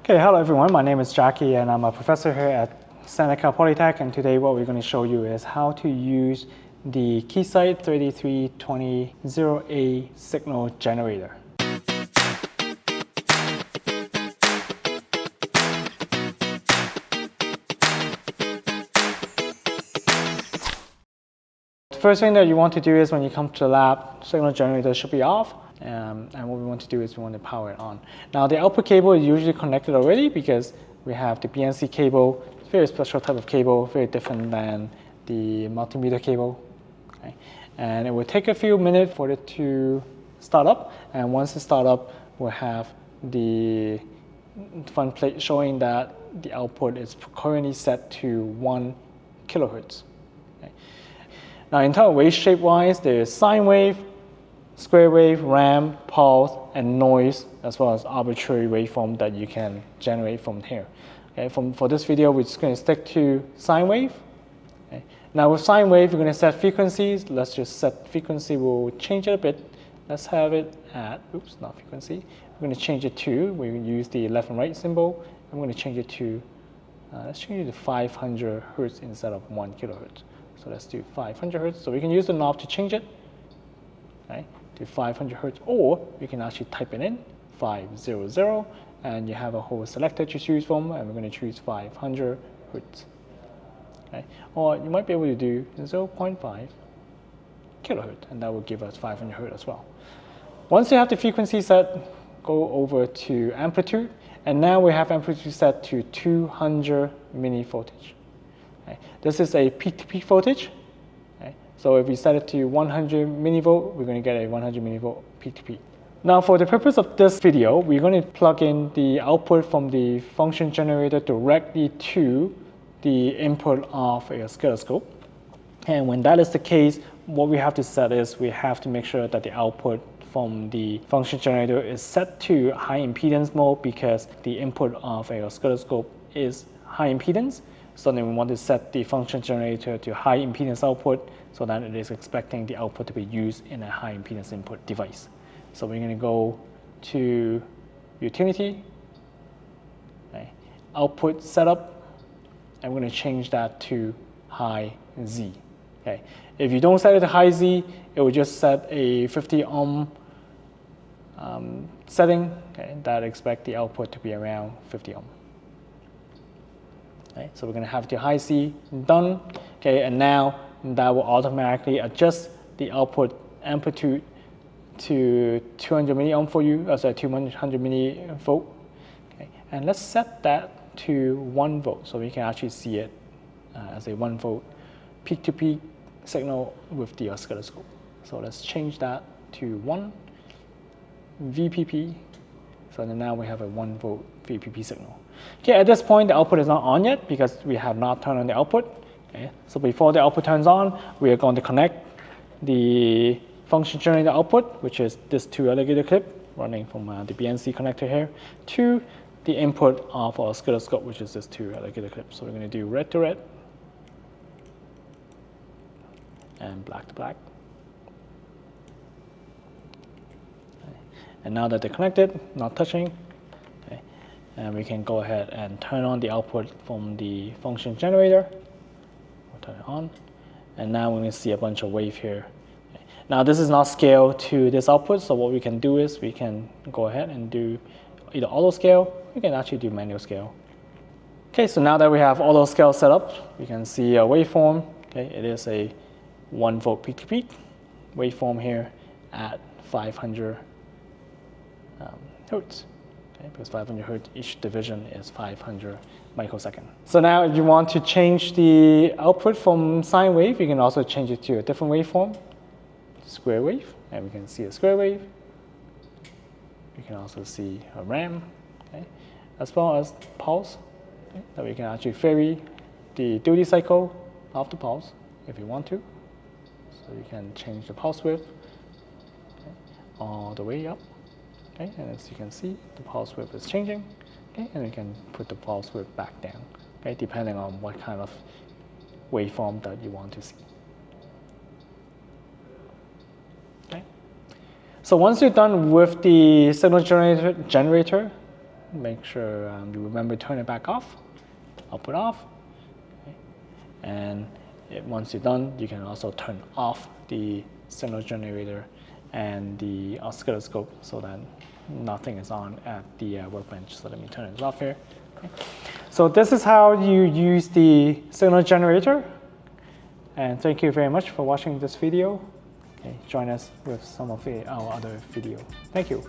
Okay, hello everyone, my name is Jackie and I'm a professor here at Seneca Polytech, and today what we're going to show you is how to use the KEYSIGHT E33220A signal generator. The first thing that you want to do is when you come to the lab, signal generator should be off. And what we want to do is we want to power it on. Now the output cable is usually connected already because we have the BNC cable. It's a very special type of cable, very different than the multimeter cable. Okay? And it will take a few minutes for it to start up. And once it starts up, we'll have the front plate showing that the output is currently set to 1 kilohertz. Okay? Now in terms of wave shape wise, there's sine wave, square wave, ramp, pulse, and noise, as well as arbitrary waveform that you can generate from here. Okay, for this video, we're just going to stick to sine wave. Okay. Now with sine wave, we're going to set frequencies. Let's just set frequency. We'll change it a bit. Let's have it at, oops, not frequency. We're going to change it to, we use the left and right symbol. I'm going to change it to, let's change it to 500 hertz instead of 1 kilohertz. So let's do 500 hertz. So we can use the knob to change it. Okay, to 500 hertz, or you can actually type it in 500, and you have a whole selector to choose from, and we're going to choose 500 hertz. Okay, or you might be able to do 0.5 kilohertz, and that will give us 500 hertz as well. Once you have the frequency set, go over to amplitude, and now we have amplitude set to 200 millivoltage. Okay, this is a peak-to-peak voltage. So if we set it to 100 millivolt, we're going to get a 100 millivolt peak-to-peak. Now for the purpose of this video, we're going to plug in the output from the function generator directly to the input of a oscilloscope. And when that is the case, what we have to set is we have to make sure that the output from the function generator is set to high impedance mode, because the input of a oscilloscope is high impedance. So then we want to set the function generator to high impedance output so that it is expecting the output to be used in a high impedance input device. So we're going to go to utility, okay, output setup, and we're going to change that to high Z. Okay. If you don't set it to high Z, it will just set a 50 ohm setting, okay, that expect the output to be around 50 ohm. Okay, so we're going to have the high Z done, okay, and now that will automatically adjust the output amplitude to 200 milliohm for you, 200 millivolt, okay, and let's set that to 1 volt so we can actually see it as a 1 volt peak-to-peak signal with the oscilloscope. So let's change that to 1 VPP. So then now we have a 1 volt VPP signal. Okay, at this point, the output is not on yet because we have not turned on the output. Okay, so before the output turns on, we are going to connect the function generator output, which is this 2 alligator clip running from the BNC connector here, to the input of our oscilloscope, which is this 2 alligator clip. So we're going to do red to red and black to black. Okay. And now that they're connected, not touching, okay, and we can go ahead and turn on the output from the function generator. We'll turn it on, and now we're going to see a bunch of wave here. Okay. Now this is not scaled to this output, so what we can do is we can go ahead and do either auto scale. We can actually do manual scale. Okay, so now that we have auto scale set up, we can see a waveform. Okay, it is a 1 volt peak to peak waveform here at 500 hertz. Okay, because 500 hertz, each division is 500 microsecond. So now if you want to change the output from sine wave, you can also change it to a different waveform, square wave, and we can see a square wave. You can also see a ramp, okay, as well as pulse, okay, that we can actually vary the duty cycle of the pulse if you want to. So you can change the pulse width, okay, all the way up. Okay, and as you can see, the pulse width is changing, okay, and you can put the pulse width back down, okay, depending on what kind of waveform that you want to see. Okay. So once you're done with the signal generator, make sure you remember to turn it back off, output off. Okay. And once you're done, you can also turn off the signal generator and the oscilloscope so that nothing is on at the workbench. So let me turn it off here. Okay. So this is how you use the signal generator. And thank you very much for watching this video. Okay, join us with some of our other video. Thank you.